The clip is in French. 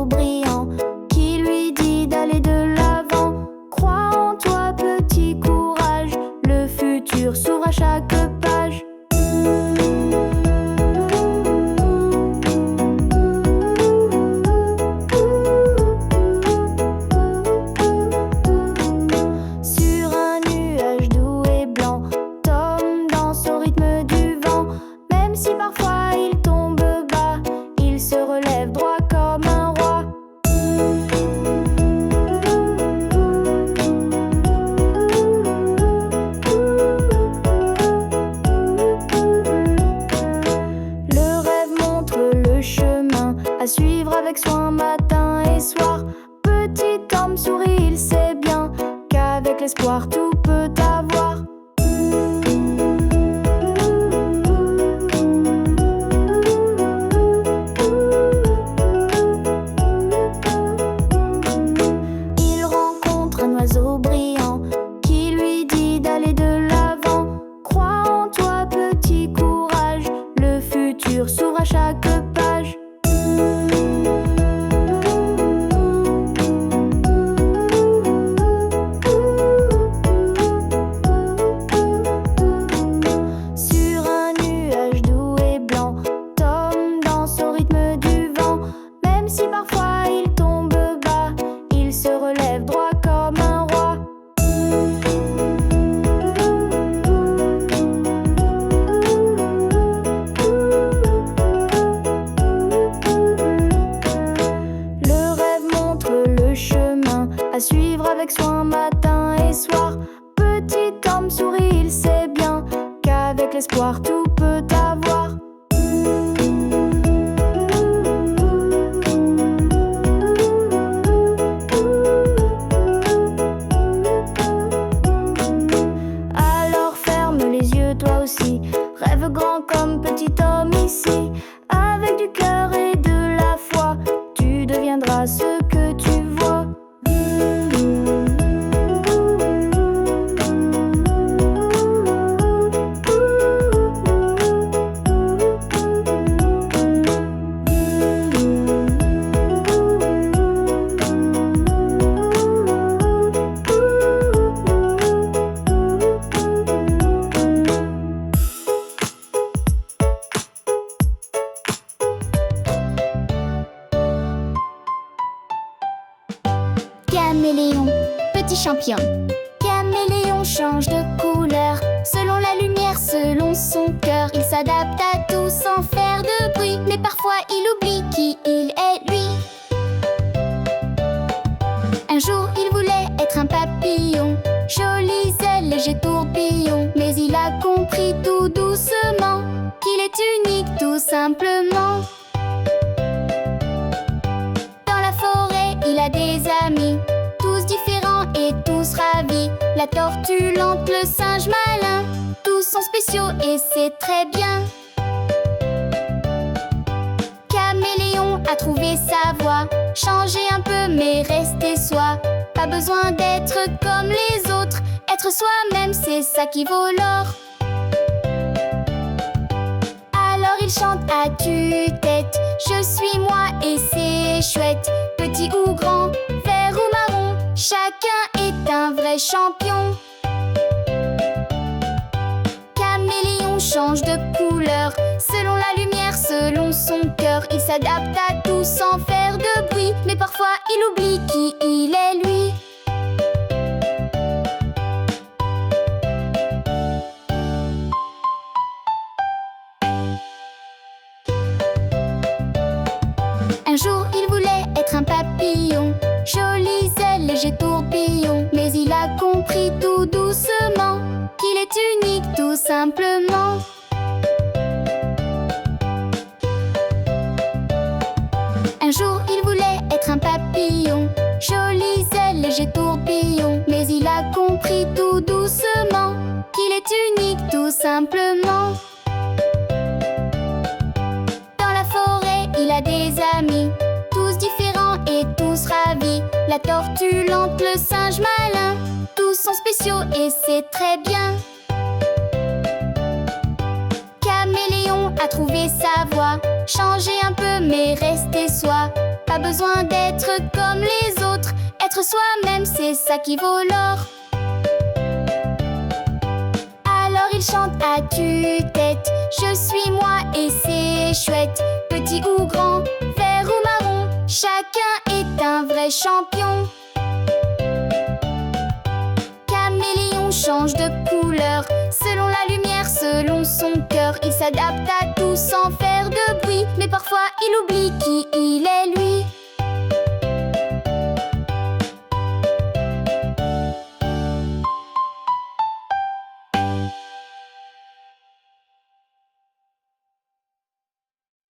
oiseau brillant qui lui dit d'aller de l'avant. Crois en toi, petit courage, le futur s'ouvre à chaque page. Sur un nuage doux et blanc, Tom danse au rythme du vent. Même si parfois il tombe bas, il se relève droit comme un roi. Le rêve montre le chemin à suivre avec soin matin et soir. Petit Tom sourit, il sait bien qu'avec l'espoir tout peut avoir. Il rencontre un oiseau brillant qui lui dit d'aller de l'avant. Crois en toi, petit courage, le futur s'ouvre à chaque page. Sur un nuage doux et blanc, Tom danse au rythme du vent. Même si parfois il tombe bas, il se relève droit comme un roi. Le rêve montre le chemin à suivre avec soin matin et soir. Petit Tom sourit, il sait bien qu'avec l'espoir tout peut avoir. Alors ferme les yeux toi aussi, rêve grand comme petit Tom ici. Avec du cœur et de la foi, tu deviendras ce que tu vois. Caméléon, petit champion. Caméléon change de couleur selon la lumière, selon son cœur. Il s'adapte à tout sans faire de bruit, mais parfois il oublie qui il est lui. Un jour il voulait être un papillon, jolies ailes, léger tourbillon. Mais il a compris tout doucement qu'il est unique tout simplement. Dans la forêt il a des amis, tous différents et tous ravis. La tortue lente, le singe malin, tous sont spéciaux et c'est très bien. Caméléon a trouvé sa voie, changer un peu mais rester soi. Pas besoin d'être comme les autres, être soi-même c'est ça qui vaut l'or. Alors il chante à tue-tête, je suis moi et c'est chouette. Petit ou grand, vert ou marron, chacun est un vrai champion. Caméléon change de couleur selon la lumière, selon son cœur. Il s'adapte à tout sans faire de bruit, mais parfois il oublie qui il est lui. Un jour il voulait être un papillon, jolies ailes, léger tourbillon. Mais il a compris tout doucement qu'il est unique tout simplement. Un jour il voulait être un papillon, jolies ailes, léger tourbillon. Mais il a compris tout doucement qu'il est unique tout simplement. Dans la forêt il a des amis, tous différents et tous ravis. La tortue lente, le singe malin, tous sont spéciaux et c'est très bien. Caméléon a trouvé sa voie, changer un peu mais rester soi. Pas besoin d'être comme les autres. Être soi-même, c'est ça qui vaut l'or. Alors il chante à tue-tête. Je suis moi et c'est chouette. Petit ou grand, vert ou marron, chacun est un vrai champion. Caméléon change de couleur selon la lumière, selon son cœur. Il s'adapte à tout sans faire de bruit, mais parfois il oublie qui il est lui.